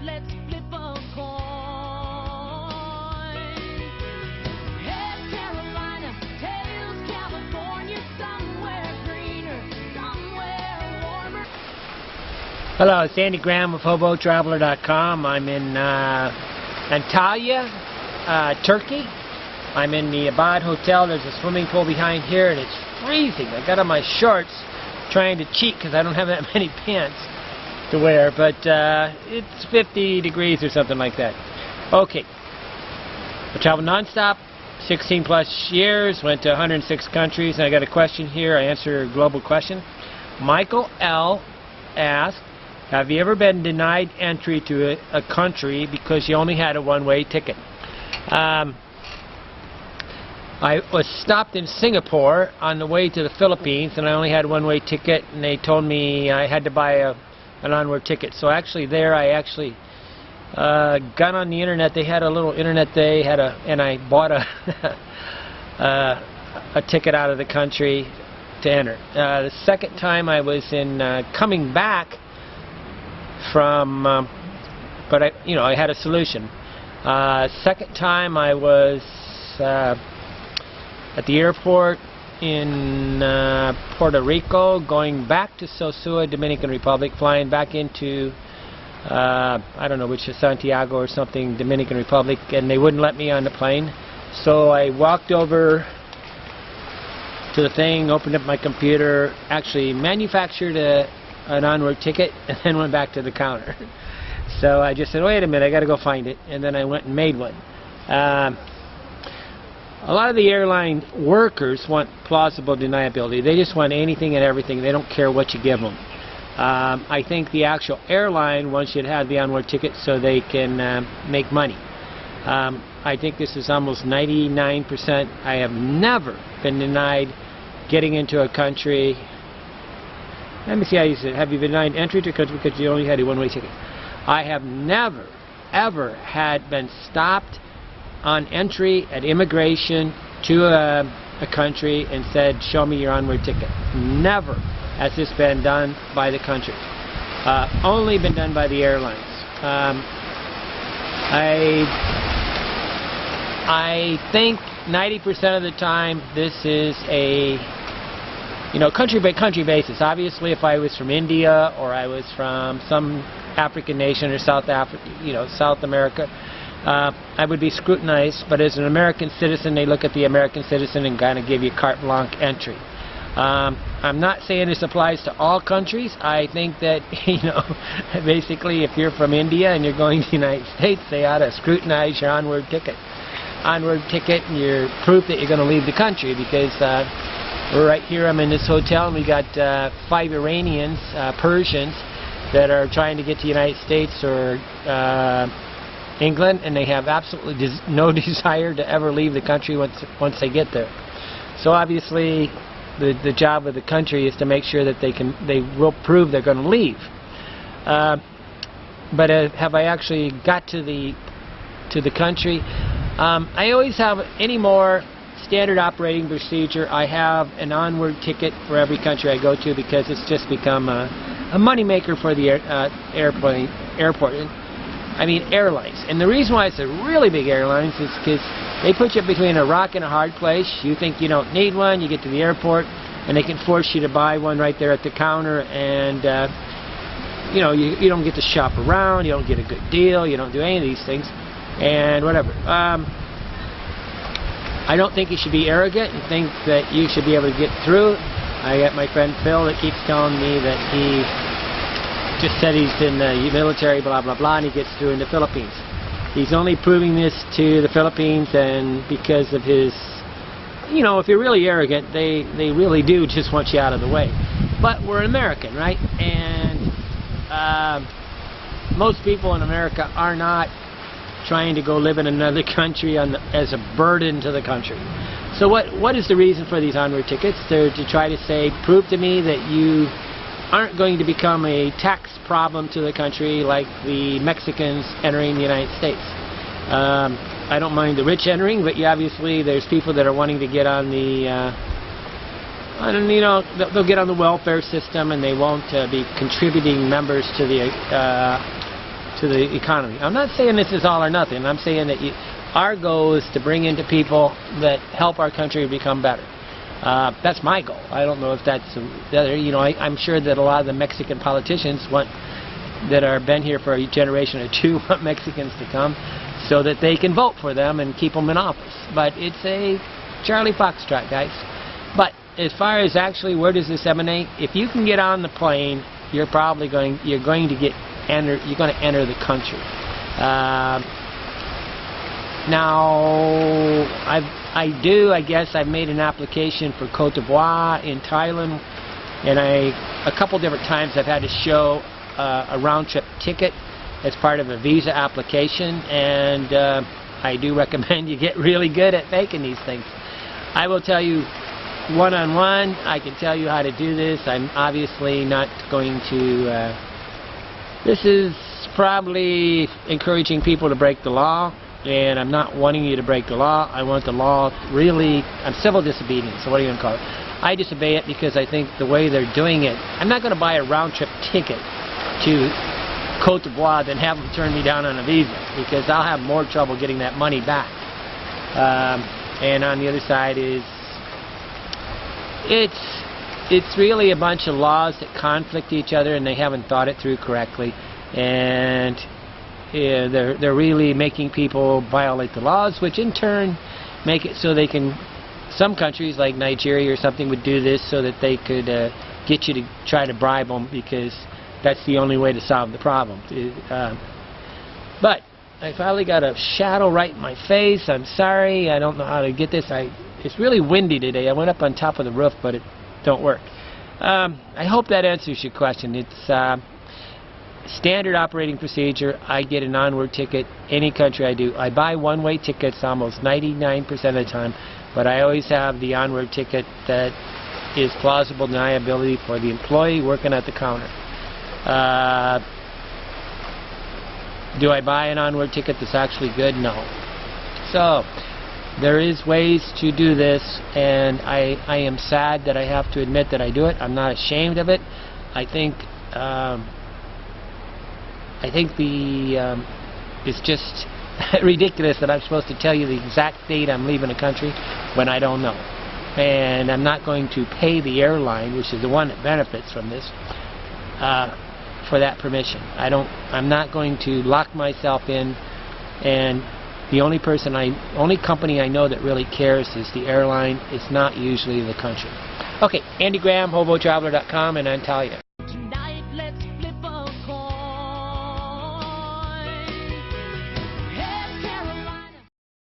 let's flip a coin. Head Carolina, tails California, somewhere greener, somewhere warmer. Hello, it's Andy Graham of hoboontheroad.com. I'm in Antalya, Turkey. I'm in the Abad Hotel. There's a swimming pool behind here, and it's freezing. I got on my shorts trying to cheat because I don't have that many pants to wear, but it's 50 degrees or something like that. Okay. I traveled nonstop, 16 plus years, went to 106 countries, and I got a question here. I answer a global question. Michael L. asked, have you ever been denied entry to a country because you only had a one-way ticket? I was stopped in Singapore on the way to the Philippines, and I only had a one-way ticket, and they told me I had to buy an onward ticket. So actually there I actually got on the internet. They had a little internet day, and I bought a ticket out of the country to enter. The second time I was in coming back from, but I had a solution. Second time I was at the airport in Puerto Rico, going back to Sosua, Dominican Republic, flying back into I don't know which is Santiago or something, Dominican Republic, and they wouldn't let me on the plane. So I walked over to the thing, opened up my computer, actually manufactured an onward ticket, and then went back to the counter. So I just said, wait a minute, I got to go find it, and then I went and made one. A lot of the airline workers want plausible deniability. They just want anything and everything. They don't care what you give them. I think the actual airline wants you to have the onward ticket so they can make money. I think this is almost 99%. I have never been denied getting into a country. Let me see how you say it. Have you been denied entry to a country because you only had a one-way ticket? I have never, ever been stopped on entry at immigration to a country and said, show me your onward ticket. Never has this been done by the country. Only been done by the airlines. I think 90% of the time this is a country by country basis. Obviously, if I was from India or I was from some African nation or South America, I would be scrutinized, but as an American citizen, they look at the American citizen and kind of give you carte blanche entry. I'm not saying this applies to all countries. I think that, basically if you're from India and you're going to the United States, they ought to scrutinize your onward ticket. Onward ticket and your proof that you're going to leave the country, because we're right here, I'm in this hotel, and we got 5 Iranians, Persians, that are trying to get to the United States or England, and they have absolutely no desire to ever leave the country once they get there. So obviously the job of the country is to make sure that they will prove they're going to leave. But have I actually got to the country? I always have any more standard operating procedure. I have an onward ticket for every country I go to, because it's just become a money maker for the airport. I mean airlines. And the reason why it's a really big airlines is because they put you between a rock and a hard place. You think you don't need one, you get to the airport, and they can force you to buy one right there at the counter, and you don't get to shop around, you don't get a good deal, you don't do any of these things, and whatever. I don't think you should be arrogant and think that you should be able to get through. I got my friend Phil that keeps telling me that he just said he's in the military, blah blah blah, and he gets through in the Philippines. He's only proving this to the Philippines, and because of his, if you're really arrogant, they really do just want you out of the way. But we're American, right? And most people in America are not trying to go live in another country as a burden to the country. So what is the reason for these onward tickets? They're to try to say, prove to me that you aren't going to become a tax problem to the country like the Mexicans entering the United States. I don't mind the rich entering, but obviously there's people that are wanting to get on the they'll get on the welfare system, and they won't be contributing members to to the economy. I'm not saying this is all or nothing. I'm saying that our goal is to bring into people that help our country become better. That's my goal. I don't know if that's the other. You know, I'm sure that a lot of the Mexican politicians that are been here for a generation or two want Mexicans to come so that they can vote for them and keep them in office. But it's a Charlie Foxtrot, guys. But as far as actually where does this emanate, if you can get on the plane, you're going to enter the country. Now, I guess I've made an application for Cote d'Ivoire in Thailand, and a couple different times I've had to show a round-trip ticket as part of a visa application, and I do recommend you get really good at making these things. I will tell you one-on-one, I can tell you how to do this. I'm obviously not going to... this is probably encouraging people to break the law, and I'm not wanting you to break the law. I want the law really... I'm civil disobedience, so what are you going to call it? I disobey it because I think the way they're doing it... I'm not going to buy a round-trip ticket to Cote d'Ivoire than have them turn me down on a visa, because I'll have more trouble getting that money back. And on the other side is... It's really a bunch of laws that conflict each other, and they haven't thought it through correctly, and they're really making people violate the laws, which in turn make it so they can... Some countries like Nigeria or something would do this so that they could get you to try to bribe them, because that's the only way to solve the problem. But I finally got a shadow right in my face. I'm sorry, I don't know how to get this. It's really windy today. I went up on top of the roof, but it don't work. I hope that answers your question. It's standard operating procedure. I get an Onward ticket any country I do. I buy one-way tickets almost 99% of the time, but I always have the Onward ticket that is plausible deniability for the employee working at the counter. Do I buy an Onward ticket that's actually good? No. So there is ways to do this, and I am sad that I have to admit that I do it. I'm not ashamed of it. I think it's just ridiculous that I'm supposed to tell you the exact date I'm leaving a country when I don't know. And I'm not going to pay the airline, which is the one that benefits from this, for that permission. I'm not going to lock myself in, and the only company I know that really cares is the airline. It's not usually the country. Okay, Andy Graham, hobotraveler.com, and Antalya.